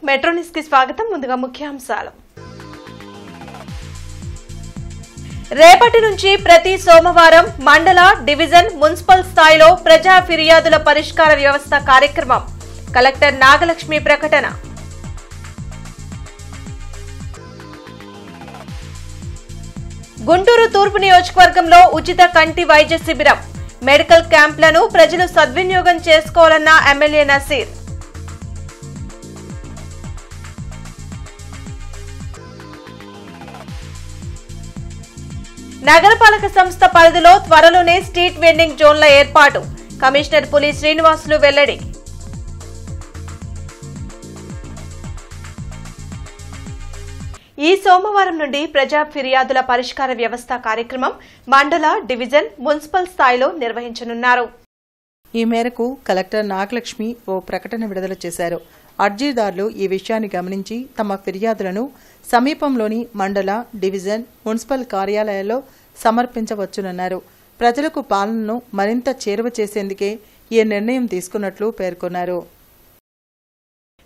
Metro news కి స్వాగతం. ముందుగా ముఖ్యాంశాలు. రేపటి నుంచి ప్రతి సోమవారం మండల, డివిజన్, మున్సిపల్ స్థాయిలో ప్రజా ఫిర్యాదుల పరిష్కార వ్యవస్థ కార్యక్రమం. కలెక్టర్ నాగలక్ష్మి ప్రకటన. గుంటూరు తూర్పు నియోజకవర్గంలో ఉచిత కంటి వైద్య శిబిరం. మెడికల్ క్యాంపులను ప్రజలు సద్వినియోగం చేసుకోవాలన్న ఎమ్మెల్యే నసీర్. నగరపాలక సంస్థ పరిధిలో త్వరలోనే స్ట్రీట్ వెండింగ్ జోన్ల ఏర్పాటు. కమిషనర్ పులి శ్రీనివాసులు వెల్లడి. ఈ సోమవారం నుండి ప్రజా ఫిర్యాదుల పరిష్కార వ్యవస్థ కార్యక్రమం మండల, డివిజన్, మున్సిపల్ స్థాయిలో నిర్వహించనున్నారు. ఈ మేరకు కలెక్టర్ నాగలక్ష్మి ఓ ప్రకటన విడుదల చేశారు. అర్జీదారులు ఈ విషయాన్ని గమనించి తమ ఫిర్యాదులను సమీపంలోని మండల, డివిజన్, మున్సిపల్ కార్యాలయాల్లో సమర్పించవచ్చునన్నారు. ప్రజలకు పాలనను మరింత చేరువ చేసేందుకే ఈ నిర్ణయం తీసుకున్నట్లు పేర్కొన్నారు.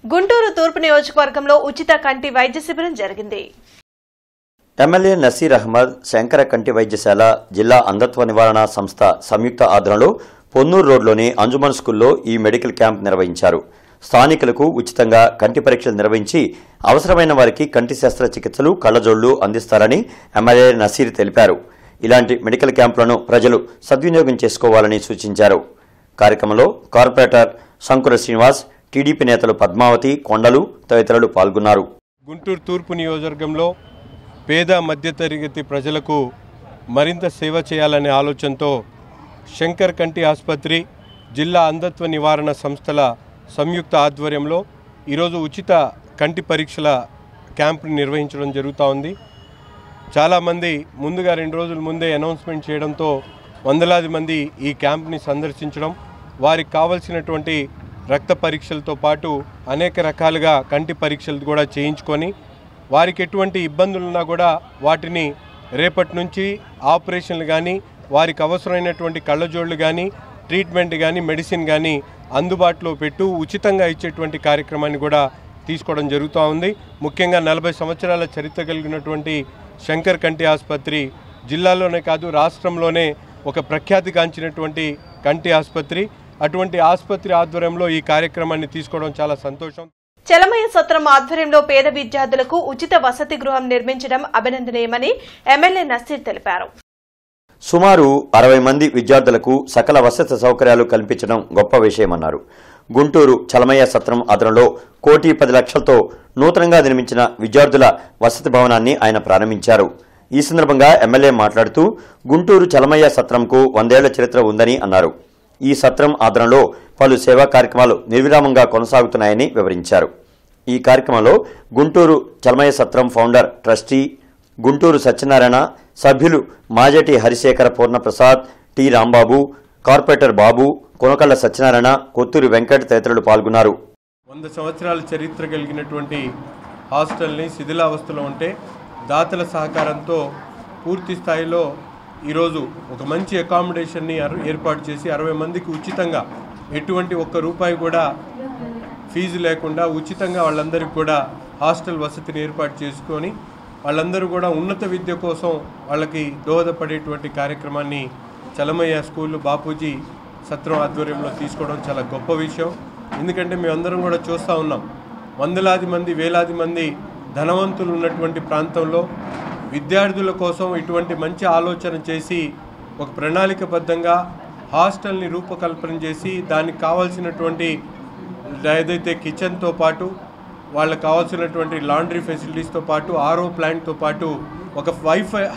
గుంటూరు తూర్పు నియోజకవర్గంలో ఉచిత కంటి వైద్య శిబిరం జరిగింది. ఎమ్మెల్యే నసీర్ అహ్మద్ శంకర కంటి వైద్యశాల, జిల్లా అంధత్వ నివారణ సంస్థ సంయుక్త ఆధ్వర్యంలో పొన్నూరు రోడ్లోని అంజుమన్ స్కూల్లో ఈ మెడికల్ క్యాంప్ నిర్వహించారు. స్థానికులకు ఉచితంగా కంటి పరీక్షలు నిర్వహించి అవసరమైన వారికి కంటి శస్త్రచికిత్సలు, కళ్లజోళ్లు అందిస్తారని ఎమ్మెల్యే నసీర్ తెలిపారు. ఇలాంటి మెడికల్ క్యాంపులను ప్రజలు సద్వినియోగం చేసుకోవాలని సూచించారు. కార్యక్రమంలో కార్పొరేటర్ శంకుర శ్రీనివాస్, టీడీపీ నేతలు పద్మావతి, కొండలు తదితరులు పాల్గొన్నారు. గుంటూరు తూర్పు నియోజకవర్గంలో పేద మధ్యతరగతి ప్రజలకు మరింత సేవ చేయాలనే ఆలోచనతో శంకర్ కంటి ఆసుపత్రి, జిల్లా అంధత్వ నివారణ సంస్థల సంయుక్త ఆధ్వర్యంలో ఈరోజు ఉచిత కంటి పరీక్షల క్యాంపును నిర్వహించడం జరుగుతూ ఉంది. చాలామంది ముందుగా 2 రోజుల ముందే అనౌన్స్మెంట్ చేయడంతో వందలాది మంది ఈ క్యాంప్ని సందర్శించడం, వారికి కావలసినటువంటి రక్త పరీక్షలతో పాటు అనేక రకాలుగా కంటి పరీక్షలు కూడా చేయించుకొని వారికి ఎటువంటి ఇబ్బందులున్నా కూడా వాటిని రేపటి నుంచి ఆపరేషన్లు కానీ, వారికి అవసరమైనటువంటి కళ్ళజోళ్ళు కానీ, ట్రీట్మెంట్ కానీ, మెడిసిన్ కానీ అందుబాటులో పెట్టు ఉచితంగా ఇచ్చేటువంటి కార్యక్రమాన్ని కూడా తీసుకోవడం జరుగుతూ ఉంది. ముఖ్యంగా 40 సంవత్సరాల చరిత్ర కలిగినటువంటి శంకర్ కంటి ఆసుపత్రి జిల్లాలోనే కాదు రాష్ట్రంలోనే ఒక ప్రఖ్యాతిగాంచినటువంటి కంటి ఆసుపత్రి. అటువంటి ఆసుపత్రి ఆధ్వర్యంలో ఈ కార్యక్రమాన్ని తీసుకోవడం చాలా సంతోషం. చలమయ్య సత్రం ఆధ్వర్యంలో పేద విద్యార్థులకు ఉచిత వసతి గృహం నిర్మించడం అభినందనీయమని ఎమ్మెల్యే నసీర్ తెలిపారు. సుమారు 60 మంది విద్యార్థులకు సకల వసతి సౌకర్యాలు కల్పించడం గొప్ప విషయమన్నారు. గుంటూరు చలమయ్య సత్రం ఆధ్వర్యంలో 1,10,00,000తో నూతనంగా నిర్మించిన విద్యార్థుల వసతి భవనాన్ని ఆయన ప్రారంభించారు. ఈ సందర్భంగా ఎమ్మెల్యే మాట్లాడుతూ గుంటూరు చలమయ్య సత్రంకు 100 ఏళ్ల చరిత్ర ఉందని అన్నారు. ఈ సత్రం ఆధ్వర్యంలో పలు సేవా కార్యక్రమాలు నిర్విరామంగా కొనసాగుతున్నాయని వివరించారు. ఈ కార్యక్రమంలో గుంటూరు చలమయ్య సత్రం ఫౌండర్, ట్రస్టీ గుంటూరు సత్యనారాయణ, సభ్యులు మాజటి హరిశేఖర పూర్ణప్రసాద్, టి రాంబాబు, కార్పొరేటర్ బాబు, కొనకళ్ల సత్యనారాయణ, కొత్తూరి వెంకట్ తదితరులు పాల్గొన్నారు. 100 సంవత్సరాల చరిత్ర కలిగినటువంటి హాస్టల్ని శిథిలావస్థలో ఉంటే దాతల సహకారంతో పూర్తి స్థాయిలో ఈరోజు ఒక మంచి అకామిడేషన్ని ఏర్పాటు చేసి 60 మందికి ఉచితంగా, ఎటువంటి ₹1 కూడా ఫీజు లేకుండా ఉచితంగా వాళ్ళందరికీ కూడా హాస్టల్ వసతిని ఏర్పాటు చేసుకొని వాళ్ళందరూ కూడా ఉన్నత విద్య కోసం వాళ్ళకి దోహదపడేటువంటి కార్యక్రమాన్ని చలమయ్య స్కూల్ బాపూజీ సత్రం ఆధ్వర్యంలో తీసుకోవడం చాలా గొప్ప విషయం. ఎందుకంటే మేమందరం కూడా చూస్తూ ఉన్నాం, వందలాది మంది, వేలాది మంది ధనవంతులు ఉన్నటువంటి ప్రాంతంలో విద్యార్థుల కోసం ఇటువంటి మంచి ఆలోచన చేసి ఒక ప్రణాళికబద్ధంగా హాస్టల్ని రూపకల్పన చేసి దానికి కావాల్సినటువంటి ఏదైతే కిచెన్తో పాటు వాళ్ళకి కావాల్సినటువంటి లాండ్రీ ఫెసిలిటీస్తో పాటు RO ప్లాంట్తో పాటు ఒక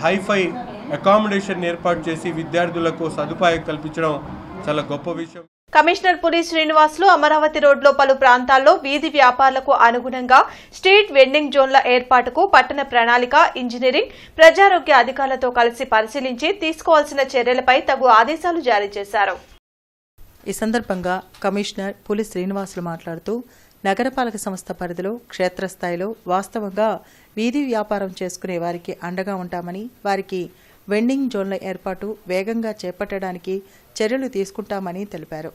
హైఫై అకామిడేషన్ ఏర్పాటు చేసి విద్యార్థులకు సదుపాయం కల్పించడం చాలా గొప్ప విషయం. కమిషనర్ పులి శ్రీనివాసులు అమరావతి రోడ్లో పలు ప్రాంతాల్లో వీధి వ్యాపారులకు అనుగుణంగా స్ట్రీట్ వెండింగ్ జోన్ల ఏర్పాటుకు పట్టణ ప్రణాళిక, ఇంజనీరింగ్, ప్రజారోగ్య అధికారులతో కలిసి పరిశీలించి తీసుకోవాల్సిన చర్యలపై తగు ఆదేశాలు జారీ చేశారు. ఈ సందర్భంగా కమిషనర్ పులి శ్రీనివాసులు మాట్లాడుతూ నగరపాలక సంస్థ పరిధిలో క్షేత్రస్థాయిలో వాస్తవంగా వీధి వ్యాపారం చేసుకునే వారికి అండగా ఉంటామని, వారికి వెండింగ్ జోన్ల ఏర్పాటు వేగంగా చేపట్టడానికి చర్యలు తీసుకుంటామని తెలిపారు.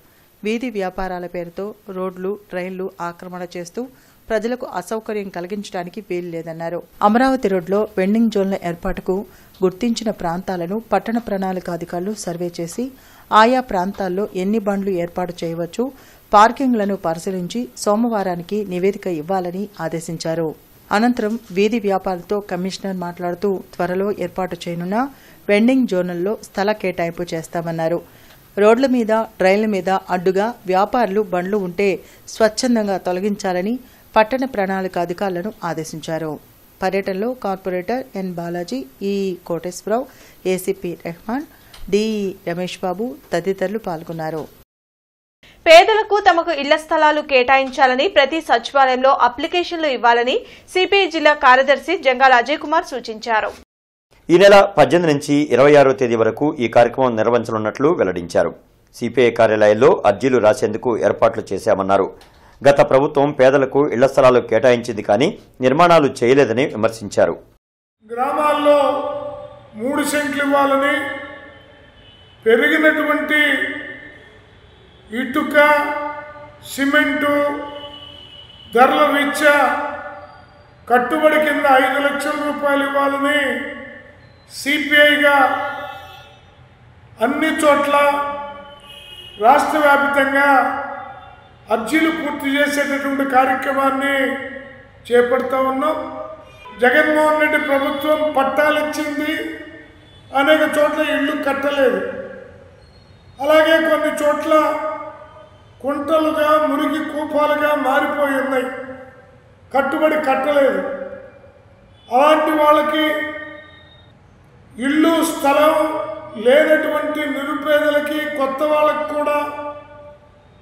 వీధి వ్యాపారాల పేరుతో రోడ్లు, ట్రైన్లు ఆక్రమణ చేస్తూ ప్రజలకు అసౌకర్యం కలిగించడానికి వీలు లేదన్నారు. అమరావతి రోడ్లో వెండింగ్ జోన్ల ఏర్పాటుకు గుర్తించిన ప్రాంతాలను పట్టణ ప్రణాళిక అధికారులు సర్వే చేసి ఆయా ప్రాంతాల్లో ఎన్ని బండ్లు ఏర్పాటు చేయవచ్చు, పార్కింగ్లను పరిశీలించి సోమవారానికి నివేదిక ఇవ్వాలని ఆదేశించారు. అనంతరం వీధి వ్యాపారులతో కమిషనర్ మాట్లాడుతూ త్వరలో ఏర్పాటు చేయనున్న వెండింగ్ జోన్లలో స్థల కేటాయింపు చేస్తామన్నారు. రోడ్ల మీద, రైళ్ల మీద అడ్డుగా వ్యాపారులు బండ్లు ఉంటే స్వచ్ఛందంగా తొలగించాలని పట్టణ ప్రణాళిక అధికారులను ఆదేశించారు. పర్యటనలో corporator N Balaji, EE Koteswararao, ACP Rehman, DE Ramesh Babu తదితరులు పాల్గొన్నారు. పేదలకు తమకు ఇళ్ల స్థలాలు కేటాయించాలని ప్రతి సచివాలయంలో అప్లికేషన్లు ఇవ్వాలని సిపిఐ జిల్లా కార్యదర్శి జంగాల అజయ్ కుమార్ సూచించారు. ఈ నెల 18 నుంచి 26వ తేదీ వరకు ఈ కార్యక్రమం నిర్వహించనున్నట్లు వెల్లడించారు. సిపిఐ కార్యాలయాల్లో అర్జీలు రాసేందుకు ఏర్పాట్లు చేశామన్నారు. గత ప్రభుత్వం పేదలకు ఇళ్ల స్థలాలు కేటాయించింది కానీ నిర్మాణాలు చేయలేదని విమర్శించారు. గ్రామాల్లో 3 సెంట్లు ఇవ్వాలని, పెరిగినటువంటి ఇటుక, సిమెంటు ధరల రీత్యా కట్టుబడి కింద 5 లక్షల రూపాయలు ఇవ్వాలని సిపిఐగా అన్ని చోట్ల రాష్ట్ర వ్యాప్తంగా అర్జీలు పూర్తి చేసేటటువంటి కార్యక్రమాన్ని చేపడతా ఉన్నాం. జగన్మోహన్ రెడ్డి ప్రభుత్వం పట్టాలు ఇచ్చింది, అనేక చోట్ల ఇళ్ళు కట్టలేదు. అలాగే కొన్ని చోట్ల కుంటలుగా, మురికి కూపాలుగా మారిపోయి ఉన్నాయి, కట్టుబడి కట్టలేదు. అలాంటి వాళ్ళకి ఇల్లు, స్థలం లేనటువంటి నిరుపేదలకి, కొత్త వాళ్ళకు కూడా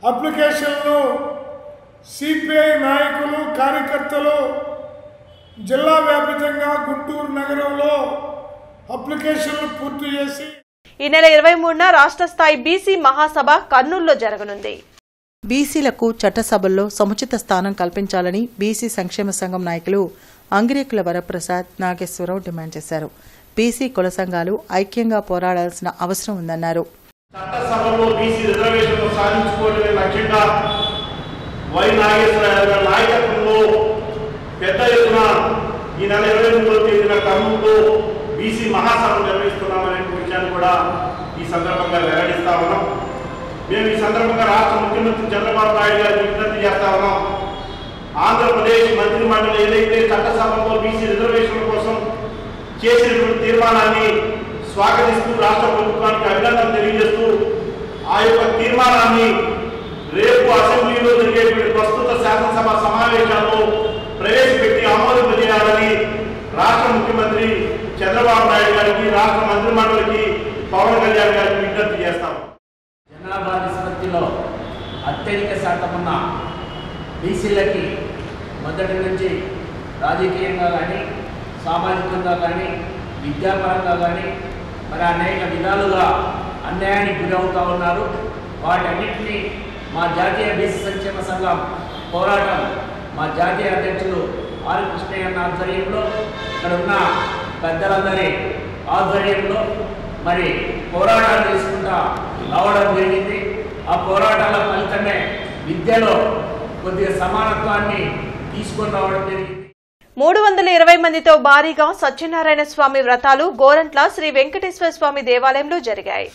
అప్లికేషన్లు సిపిఐ నాయకులు, కార్యకర్తలు జిల్లా వ్యాప్తంగా గుంటూరు నగరంలో అప్లికేషన్లు పూర్తి చేసి ఈ నెల 23న రాష్ట్ర స్థాయి బీసీ మహాసభ కర్నూలులో జరగనుంది. బీసీలకు చట్టసభల్లో సముచిత స్థానం కల్పించాలని బీసీ సంక్షేమ సంఘం నాయకులు అంగిరేకుల వరప్రసాద్, నాగేశ్వరరావు డిమాండ్ చేశారు. బీసీ కుల సంఘాలు ఐక్యంగా పోరాడాల్సిన అవసరం ఉందన్నారు. చట్టసభలో బీసీ రిజర్వేషన్లు సాధించుకోవడమే లక్ష్యంగా వై నాగేశ్వరరావు గారి నాయకత్వంలో పెద్ద ఎత్తున ఈ నెల 23వ తేదీన కర్నూలులో బీసీ మహాసభ నిర్వహిస్తున్నామనే విషయాన్ని కూడా ఈ సందర్భంగా వెల్లడిస్తా ఉన్నాం. మేము ఈ సందర్భంగా రాష్ట్ర ముఖ్యమంత్రి చంద్రబాబు నాయుడు గారికి విజ్ఞప్తి చేస్తా ఉన్నాం. ఆంధ్రప్రదేశ్ మంత్రి మండలి ఏదైతే చట్టసభలో బీసీ రిజర్వేషన్ల కోసం చేసినటువంటి తీర్మానాన్ని స్వాగతిస్తూ రాష్ట్ర ప్రభుత్వానికి అభినందనలు తెలియజేస్తూ ఆ యొక్క తీర్మానాన్ని రేపు అసెంబ్లీలో జరిగేటువంటి ప్రస్తుత శాసనసభ సమావేశాల్లో ప్రవేశపెట్టి ఆమోదింపజేయాలని రాష్ట్ర ముఖ్యమంత్రి చంద్రబాబు నాయుడు గారికి, రాష్ట్ర మంత్రి మండలికి, పవన్ కళ్యాణ్ గారికి విజ్ఞప్తి చేస్తాం. జనాభా నిష్పత్తిలో అత్యధిక శాతం ఉన్న బీసీలకి మొదటి నుంచి రాజకీయంగా కానీ, సామాజికంగా కానీ, విద్యాపరంగా కానీ మరి అనేక విధాలుగా అన్యాయానికి గురవుతూ ఉన్నారు. వాటన్నిటినీ మా జాతీయ బీసీ సంక్షేమ సంఘం పోరాటం, మా జాతీయ అధ్యక్షులు ఆర్ కృష్ణయ్య ఆధ్వర్యంలో, ఇక్కడ ఉన్న పెద్దలందరి ఆధ్వర్యంలో మరి పోరాటాలు చేసుకుంటా రావడం జరిగింది. ఆ పోరాటాల ఫలితమే విద్యలో కొద్దిగా సమానత్వాన్ని తీసుకొని రావడం జరిగింది. 320 మందితో భారీగా సత్యనారాయణ స్వామి వ్రతాలు గోరంట్ల శ్రీ వెంకటేశ్వర స్వామి దేవాలయంలో జరిగాయి.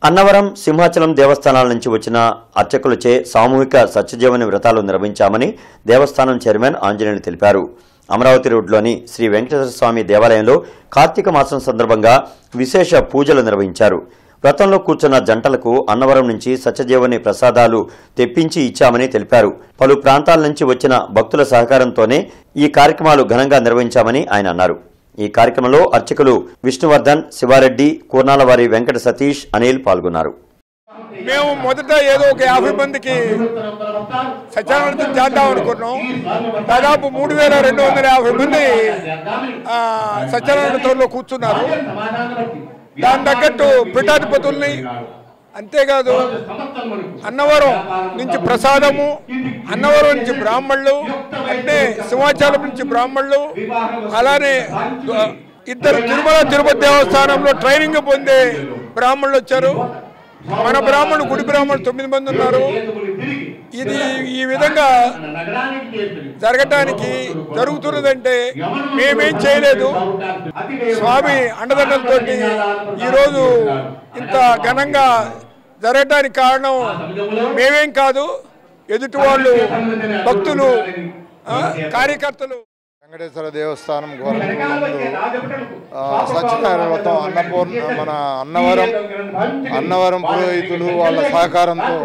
అన్నవరం, సింహాచలం దేవస్థానాల నుంచి వచ్చిన అర్చకులచే సామూహిక సత్యజీవని వ్రతాలు నిర్వహించామని దేవస్థానం చైర్మన్ ఆంజనేయులు తెలిపారు. అమరావతి రోడ్లోని శ్రీ వెంకటేశ్వర స్వామి దేవాలయంలో కార్తీక మాసం సందర్భంగా విశేష పూజలు నిర్వహించారు. వ్రతంలో కూర్చున్న జంటలకు అన్నవరం నుంచి సత్యజీవని ప్రసాదాలు తెప్పించి ఇచ్చామని తెలిపారు. పలు ప్రాంతాల నుంచి వచ్చిన భక్తుల సహకారంతోనే ఈ కార్యక్రమాలు ఘనంగా నిర్వహించామని ఆయన అన్నారు. ఈ కార్యక్రమంలో అర్చకులు విష్ణువర్ధన్, శివారెడ్డి, కూర్నాలవారి వెంకట సతీష్, అనిల్ పాల్గొన్నారు. మేము మొదట ఏదో ఒక 50 మందికి సత్యానందం చేద్దాం అనుకున్నాం. దాదాపు 3250 మంది సత్యానందంలో కూర్చున్నారు. దాని తగ్గట్టు పీఠాధిపతుల్ని, అంతేకాదు అన్నవరం నుంచి ప్రసాదము, అన్నవరం నుంచి బ్రాహ్మణులు, అంటే సింహాచలం నుంచి బ్రాహ్మణులు, అలానే 2 తిరుమల తిరుపతి దేవస్థానంలో ట్రైనింగ్ పొందే బ్రాహ్మణులు వచ్చారు. మన బ్రాహ్మణులు, గుడి బ్రాహ్మణులు 9 మంది ఉన్నారు. ఇది ఈ విధంగా జరుగుతున్నదంటే మేమేం చేయలేదు. స్వామి అండదండలతో ఈరోజు ఇంత ఘనంగా జరగడానికి కారణం మేమేం కాదు, ఎదుటి వాళ్ళు, భక్తులు, కార్యకర్తలు. వెంకటేశ్వర దేవస్థానం సత్యనారాయణ వ్రతం మన అన్నవరం పురోహితులు వాళ్ళ సహకారంతో,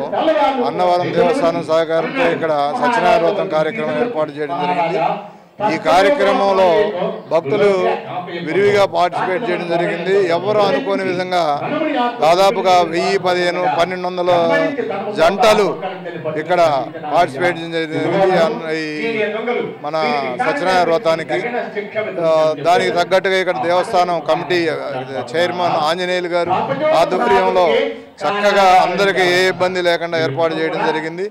అన్నవరం దేవస్థానం సహకారంతో ఇక్కడ సత్యనారాయణ వ్రతం కార్యక్రమం ఏర్పాటు చేయడం జరిగింది. ఈ కార్యక్రమంలో భక్తులు విరివిగా పార్టిసిపేట్ చేయడం జరిగింది. ఎవరు అనుకోని విధంగా దాదాపుగా 1000-1200 జంటలు ఇక్కడ పార్టిసిపేట్ చేయడం జరిగింది మన సత్యనారాయణ వ్రతానికి. దానికి తగ్గట్టుగా ఇక్కడ దేవస్థానం కమిటీ చైర్మన్ ఆంజనేయులు గారు ఆధ్వర్యంలో చక్కగా అందరికీ ఏ ఇబ్బంది లేకుండా ఏర్పాటు చేయడం జరిగింది.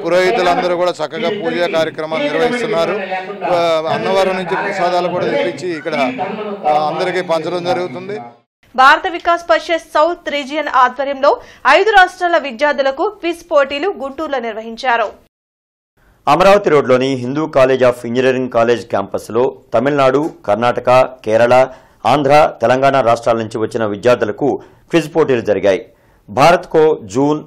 పురోహితులందరూ కూడా చక్కగా పూజా కార్యక్రమాలు నిర్వహిస్తున్నారు. అన్నవరం నుంచి ప్రసాదాలు కూడా తెప్పించి ఇక్కడ అందరికీ పంచడం జరుగుతుంది. భారత వికాస్ పరిషత్ సౌత్ రీజియన్ ఆధ్వర్యంలో 5 రాష్ట్రాల విద్యార్థులకు క్విజ్ పోటీలు గుంటూరులో నిర్వహించారు. అమరావతి రోడ్లోని Hindu college of engineering college క్యాంపస్లో తమిళనాడు, కర్ణాటక, కేరళ, ఆంధ్ర, తెలంగాణ రాష్ట్రాల నుంచి వచ్చిన విద్యార్థులకు క్విజ్ పోటీలు జరిగాయి. భారత్కో జూన్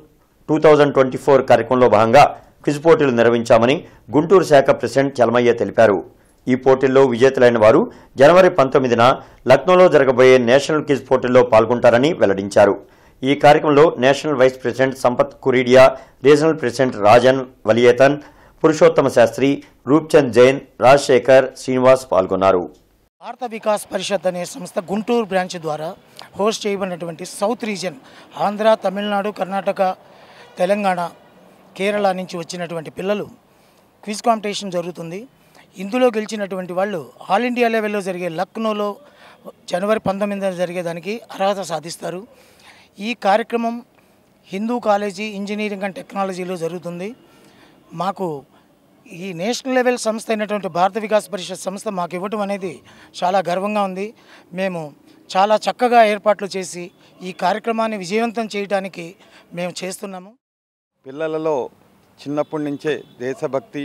2024 కార్యక్రమంలో భాగంగా క్విజ్ పోటీలు నిర్వహించామని గుంటూరు శాఖ ప్రెసిడెంట్ చలమయ్య తెలిపారు. ఈ పోటీల్లో విజేతలైన వారు జనవరి 19న లక్నోలో జరగబోయే నేషనల్ క్విజ్ పోటీల్లో పాల్గొంటారని వెల్లడించారు. ఈ కార్యక్రమంలో national vice president Sampath Kuridia, regional president Rajan Valiyethan, Purushottama Shastri, Roopchand Jain, Rajasekhar, Srinivas పాల్గొన్నారు. భారత వికాస్ పరిషత్ అనే సంస్థ గుంటూరు బ్రాంచ్ ద్వారా హోస్ట్ చేయబడినటువంటి సౌత్ రీజియన్ ఆంధ్ర, తమిళనాడు, కర్ణాటక, తెలంగాణ, కేరళ నుంచి వచ్చినటువంటి పిల్లలు క్విజ్ కాంపిటీషన్ జరుగుతుంది. ఇందులో గెలిచినటువంటి వాళ్ళు ఆల్ ఇండియా లెవెల్లో జరిగే లక్నోలో జనవరి 19న జరిగేదానికి అర్హత సాధిస్తారు. ఈ కార్యక్రమం హిందూ కాలేజీ ఇంజనీరింగ్ అండ్ టెక్నాలజీలో జరుగుతుంది. మాకు ఈ నేషనల్ లెవెల్ సంస్థ అయినటువంటి భారత వికాస్ పరిషత్ సంస్థ మాకు ఇవ్వటం అనేది చాలా గర్వంగా ఉంది. మేము చాలా చక్కగా ఏర్పాట్లు చేసి ఈ కార్యక్రమాన్ని విజయవంతం చేయడానికి మేము చేస్తున్నాము. పిల్లలలో చిన్నప్పటి నుంచే దేశభక్తి,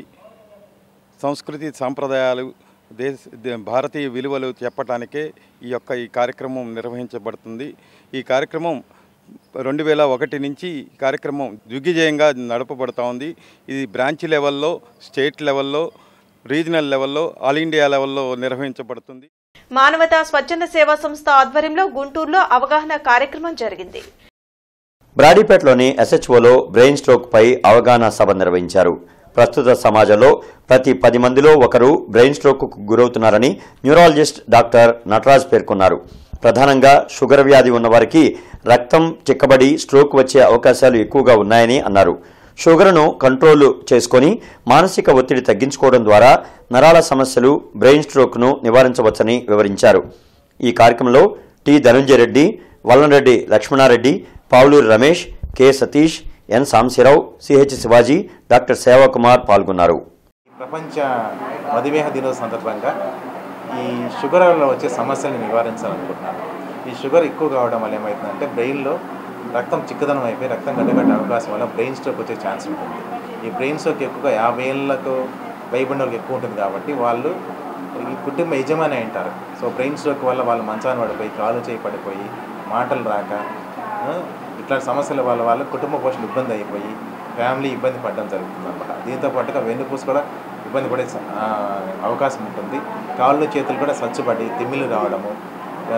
సంస్కృతి, సాంప్రదాయాలు, భారతీయ విలువలు చెప్పటానికే ఈ కార్యక్రమం నిర్వహించబడుతుంది. ఈ కార్యక్రమం 2001 నుంచి కార్యక్రమం దిగ్విజయంగా నడపబడుతూ ఉంది. ఇది బ్రాంచ్ లెవెల్లో, స్టేట్ లెవెల్లో, రీజనల్ లెవెల్లో, ఆల్ ఇండియా లెవెల్లో నిర్వహించబడుతుంది. మానవతా స్వచ్ఛంద సేవా సంస్థ ఆధ్వర్యంలో గుంటూరులో అవగాహన కార్యక్రమం జరిగింది. బ్రాడీపేటలోని ఎస్హెచ్ఓలో బ్రెయిన్ స్ట్రోక్ పై అవగాహన సభ నిర్వహించారు. ప్రస్తుత సమాజంలో ప్రతి 10 మందిలో ఒకరు బ్రెయిన్ స్ట్రోక్కు గురవుతున్నారని న్యూరాలజిస్ట్ డాక్టర్ నటరాజ్ పేర్కొన్నారు. ప్రధానంగా షుగర్ వ్యాధి ఉన్నవారికి రక్తం చిక్కబడి స్ట్రోక్ వచ్చే అవకాశాలు ఎక్కువగా ఉన్నాయని అన్నారు. షుగర్ను కంట్రోల్ చేసుకుని మానసిక ఒత్తిడి తగ్గించుకోవడం ద్వారా నరాల సమస్యలు, బ్రెయిన్ స్ట్రోక్ను నివారించవచ్చని వివరించారు. ఈ కార్యక్రమంలో టి ధనుంజయ రెడ్డి, వల్లంరెడ్డి లక్ష్మణారెడ్డి, పావులూరి రమేష్, కె సతీష్, ఎన్ సాంశీరావు, సిహెచ్ శివాజీ, డాక్టర్ సేవాకుమార్ పాల్గొన్నారు. ప్రపంచ మధుమేహ దినోత్సవం సందర్భంగా ఈ షుగర్లో వచ్చే సమస్యలను నివారించాలనుకుంటున్నాను. ఈ షుగర్ ఎక్కువ కావడం వల్ల ఏమవుతుందంటే బ్రెయిన్లో రక్తం చిక్కదనం అయిపోయి రక్తం గడ్డగట్టే అవకాశం వల్ల బ్రెయిన్ స్ట్రోక్ వచ్చే ఛాన్స్ ఉంటుంది. ఈ బ్రెయిన్ స్ట్రోక్ ఎక్కువగా 50 ఏళ్ళకు పైబడిన వాళ్ళకి ఎక్కువ ఉంటుంది కాబట్టి వాళ్ళు ఈ కుటుంబ యజమాని అంటారు. సో బ్రెయిన్ స్ట్రోక్ వల్ల వాళ్ళు మంచాన్ని పడిపోయి, కాలు చేయి పడిపోయి, మాటలు రాక, ఇట్లాంటి సమస్యల వల్ల వాళ్ళ కుటుంబ పోషణ ఇబ్బంది అయిపోయి ఫ్యామిలీ ఇబ్బంది పడడం జరుగుతుంది అన్నమాట. దీంతో పాటుగా వెన్నుపూస కూడా ఇబ్బంది పడే అవకాశం ఉంటుంది. కాళ్ళు చేతులు కూడా సచ్చుపడి తిమ్మిలు రావడము,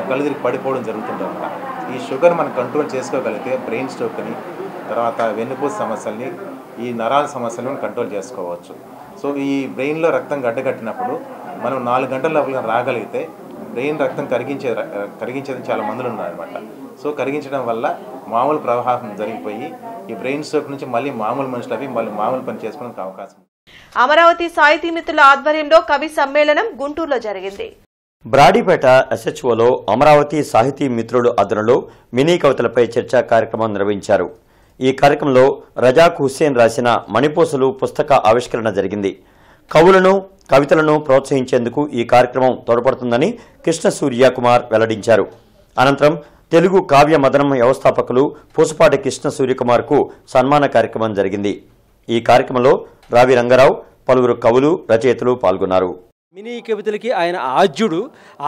కళ్ళు తిరిగి పడిపోవడం జరుగుతుంది అన్నమాట. ఈ షుగర్ మనం కంట్రోల్ చేసుకోగలిగితే బ్రెయిన్ స్ట్రోక్ని, తర్వాత వెన్నుపూస సమస్యల్ని, ఈ నరాల సమస్యలను కంట్రోల్ చేసుకోవచ్చు. సో ఈ బ్రెయిన్లో రక్తం గడ్డగట్టినప్పుడు మనం 4 గంటల లోపల రాగలిగితే బ్రెయిన్ రక్తం కరిగించేది చాలా మందులు ఉన్నారనమాట. సో కరిగించడం వల్ల మామూలు ప్రవాహం జరిగిపోయి ఈ బ్రెయిన్ స్ట్రోక్ నుంచి మళ్ళీ మామూలు మనుషులు అవి మళ్ళీ మామూలు పని చేసుకోవడానికి అవకాశం. అమరావతి సాహితీ మిత్రుల ఆధ్వర్యంలో కవి సమ్మేళనం గుంటూరులో జరిగింది. బ్రాడీపేట ఎస్హెచ్ఓలో అమరావతి సాహితీ మిత్రులు ఆధ్వర్యంలో మినీ కవితలపై చర్చా కార్యక్రమం నిర్వహించారు. ఈ కార్యక్రమంలో రజాక్ హుస్సేన్ రాసిన మణిపూసలు పుస్తక ఆవిష్కరణ జరిగింది. కవులను, కవితలను ప్రోత్సహించేందుకు ఈ కార్యక్రమం తోడ్పడుతుందని కృష్ణ సూర్యకుమార్ వెల్లడించారు. అనంతరం తెలుగు కావ్య మదనం వ్యవస్థాపకులు పూసపాటి కృష్ణ సూర్యకుమార్కు సన్మాన కార్యక్రమం జరిగింది. ఈ కార్యక్రమంలో రావి రంగారావు, పలువురు కవులు, రచయితలు పాల్గొన్నారు. మినీ కవితలకి ఆయన ఆద్యుడు.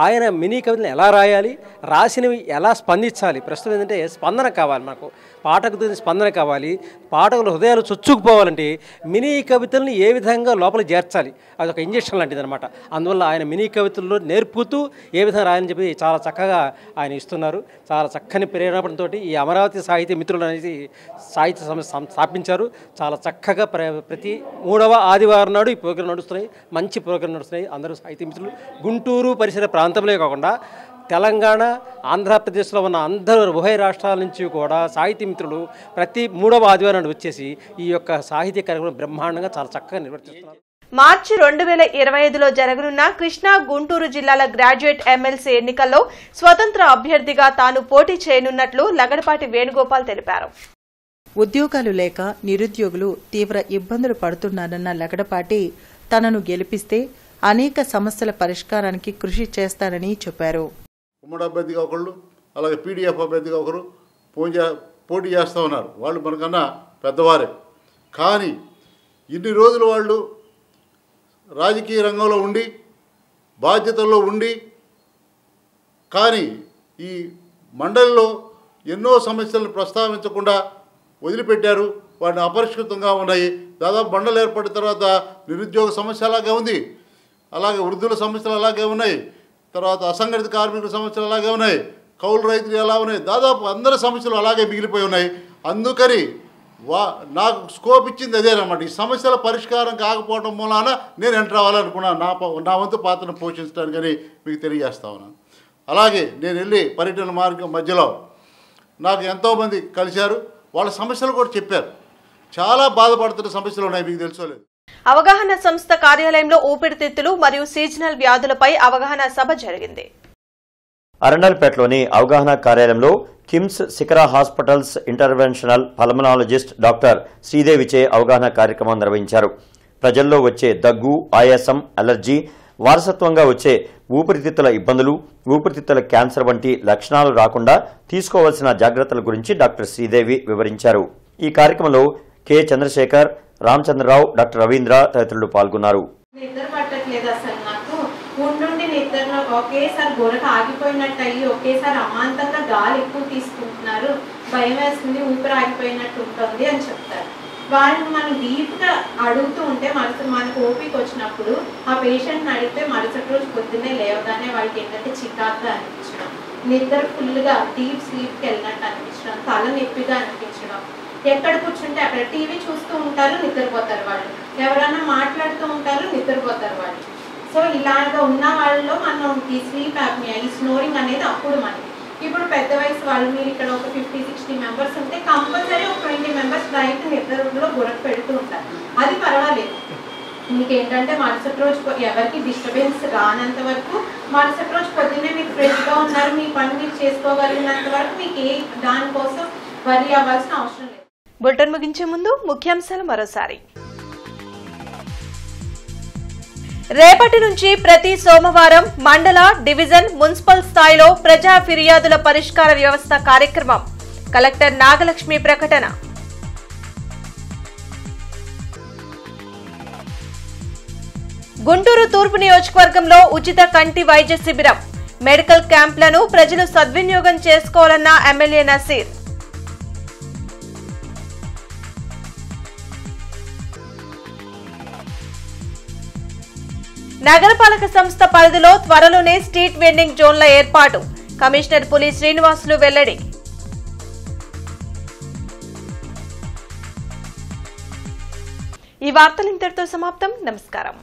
ఆయన మినీ కవితలను ఎలా రాయాలి, రాసినవి ఎలా స్పందించాలి. ప్రస్తుతం ఏంటంటే స్పందన కావాలి, మనకు పాఠకుల స్పందన కావాలి. పాఠకుల హృదయాలు చొచ్చుకుపోవాలంటే మినీ కవితలను ఏ విధంగా లోపల చేర్చాలి, అది ఒక ఇంజక్షన్ లాంటిది అనమాట. అందువల్ల ఆయన మినీ కవితల్లో నేర్పుతూ ఏ విధంగా రాయాలని చెప్పి చాలా చక్కగా ఆయన ఇస్తున్నారు. చాలా చక్కని ప్రేరణతో ఈ అమరావతి సాహితీ మిత్రులు అనేది సాహిత్య సంస్థ స్థాపించారు. చాలా చక్కగా ప్రతి 3వ ఆదివారం నాడు ఈ ప్రోగ్రాం నడుస్తున్నాయి. మంచి ప్రోగ్రాం నడుస్తున్నాయి. అందరూ సాహితీ మిత్రులు గుంటూరు పరిసర ప్రాంతంలో కాకుండా తెలంగాణ, ఆంధ్రప్రదేశ్లో ఉన్న అందరూ ఉభయ రాష్ట్రాల నుంచి కూడా సాహితీ మిత్రులు ప్రతి 3వ ఆదివారం వచ్చేసి ఈ యొక్క సాహితీ కార్యక్రమం బ్రహ్మాండంగా చాలా చక్కగా నిర్వర్తిస్తున్నారు. మార్చి 2025లో జరగనున్న కృష్ణా, గుంటూరు జిల్లాల గ్రాడ్యుయేట్ ఎమ్మెల్సీ ఎన్నికల్లో స్వతంత్ర అభ్యర్థిగా తాను పోటీ చేయనున్నట్లు లగడపాటి వేణుగోపాల్ తెలిపారు. ఉద్యోగాలు లేక నిరుద్యోగులు తీవ్ర ఇబ్బందులు పడుతున్నారన్న లగడపాటి తనను గెలిపిస్తే అనేక సమస్యల పరిష్కారానికి కృషి చేస్తానని చెప్పారు. ఉమ్మడి అభ్యర్థిగా ఒకళ్ళు, అలాగే పీడీఎఫ్ అభ్యర్థిగా ఒకరు పోటీ చేస్తూ ఉన్నారు. వాళ్ళు మనకన్నా పెద్దవారే. కానీ ఇన్ని రోజులు వాళ్ళు రాజకీయ రంగంలో ఉండి బాధ్యతల్లో ఉండి కానీ ఈ మండలిలో ఎన్నో సమస్యలను ప్రస్తావించకుండా వదిలిపెట్టారు. వాటిని అపరిష్కృతంగా ఉన్నాయి. దాదాపు మండలి ఏర్పడిన తర్వాత నిరుద్యోగ సమస్య అలాగే ఉంది, అలాగే వృద్ధుల సమస్యలు అలాగే ఉన్నాయి, తర్వాత అసంఘటిత కార్మికుల సమస్యలు అలాగే ఉన్నాయి, కౌలు రైతులు ఎలా ఉన్నాయి, దాదాపు అందరి సమస్యలు అలాగే మిగిలిపోయి ఉన్నాయి. అందుకని నాకు స్కోప్ ఇచ్చింది అదేనమాట. ఈ సమస్యల పరిష్కారం కాకపోవడం మూలాన నేను ఎంటర్ అవ్వాలనుకున్నాను, నా వంతు పాత్రను పోషించడానికని మీకు తెలియజేస్తా ఉన్నాను. అలాగే నేను వెళ్ళి పర్యటన మార్గం మధ్యలో నాకు ఎంతోమంది కలిశారు. వాళ్ళ సమస్యలు కూడా చెప్పారు. చాలా బాధపడుతున్న సమస్యలు ఉన్నాయి, మీకు తెలుసుకోలేదు. అవగాహన సంస్థ కార్యాలయంలో ఊపిరితిత్తులు మరియు సీజనల్ వ్యాధులపై అవగాహన సభ జరిగింది. అరండల్పేటలోని అవగాహన కార్యాలయంలో KIMS Shikhara hospitals interventional pulmonologist doctor శ్రీదేవిచే అవగాహన కార్యక్రమం నిర్వహించారు. ప్రజల్లో వచ్చే దగ్గు, ఆయాసం, అలర్జీ, వారసత్వంగా వచ్చే ఊపిరితిత్తుల ఇబ్బందులు, ఊపిరితిత్తుల క్యాన్సర్ వంటి లక్షణాలు రాకుండా తీసుకోవాల్సిన జాగ్రత్తల గురించి డాక్టర్ శ్రీదేవి వివరించారు. ఈ కార్యక్రమంలో కె చంద్రశేఖర్, రామచంద్రరావు, డాక్టర్ రవీంద్ర తదితరులు పాల్గొన్నారు. నిద్ర పట్టట్లేదు అసలు నాకు. ఉండుండి నిద్రలో ఒకేసారి గొరక ఆగిపోయినట్టు అయ్యి ఒకేసారి అమాంతంగా గాలి ఎక్కువ తీసుకుంటున్నారు, భయం వేస్తుంది, ఊపిరి ఆగిపోయినట్టు ఉంటుంది అని చెప్తారు. వాళ్ళని మనం డీప్గా అడుగుతూ ఉంటే మనకు ఓపిక వచ్చినప్పుడు ఆ పేషెంట్ని అడిగితే మరుసటి రోజు పొద్దున్నే లేవగానే వాళ్ళకి ఏంటంటే చికాకుగా అనిపించడం, నిద్ర ఫుల్గా డీప్ స్లీప్కి వెళ్ళినట్టు అనిపించడం, తల నొప్పిగా అనిపించడం, ఎక్కడ కూర్చుంటే అక్కడ టీవీ చూస్తూ ఉంటారు, నిద్రపోతారు వాళ్ళు, ఎవరైనా మాట్లాడుతూ ఉంటారు, నిద్రపోతారు వాళ్ళు. సో ఇలాగా ఉన్న వాళ్ళలో మనం ఈ స్లీప్ యాప్నియా, ఈ స్నోరింగ్ అనేది అప్పుడు మనకి. ఇప్పుడు పెద్ద వయసు వాళ్ళు మీరు ఇక్కడ ఒక 50-60 మెంబర్స్ ఉంటే కంపల్సరీ ఒక 20 మెంబర్స్ నైట్ నిద్రలో గురక పెడుతూ ఉంటారు. అది పర్వాలేదు. మీకు ఏంటంటే మరుసటి రోజు ఎవరికి డిస్టర్బెన్స్ రానంత వరకు, మరుసటి రోజు పొద్దున్నే మీరు ఫ్రెష్గా ఉన్నారు, మీ పని మీరు చేసుకోగలిగినంత వరకు మీకు ఏ దానికోసం వరి అవ్వాల్సిన అవసరం లేదు. బులెటిన్ ముగించే ముందు ముఖ్యాంశాలు మరోసారి. రేపటి నుంచి ప్రతి సోమవారం మండల, డివిజన్, మున్సిపల్ స్థాయిలో ప్రజా ఫిర్యాదుల పరిష్కార వ్యవస్థ కార్యక్రమం. కలెక్టర్ నాగలక్ష్మి ప్రకటన. గుంటూరు తూర్పు నియోజకవర్గంలో ఉచిత కంటి వైద్య శిబిరం. మెడికల్ క్యాంపులను ప్రజలు సద్వినియోగం చేసుకోవాలన్న ఎమ్మెల్యే నసీర్. నగరపాలక సంస్థ పరిధిలో త్వరలోనే స్ట్రీట్ వెండింగ్ జోన్ల ఏర్పాటు. కమిషనర్ పులి శ్రీనివాసులు వెల్లడి. ఈ వార్తలు ఇంతటితో సమాప్తం. నమస్కారం.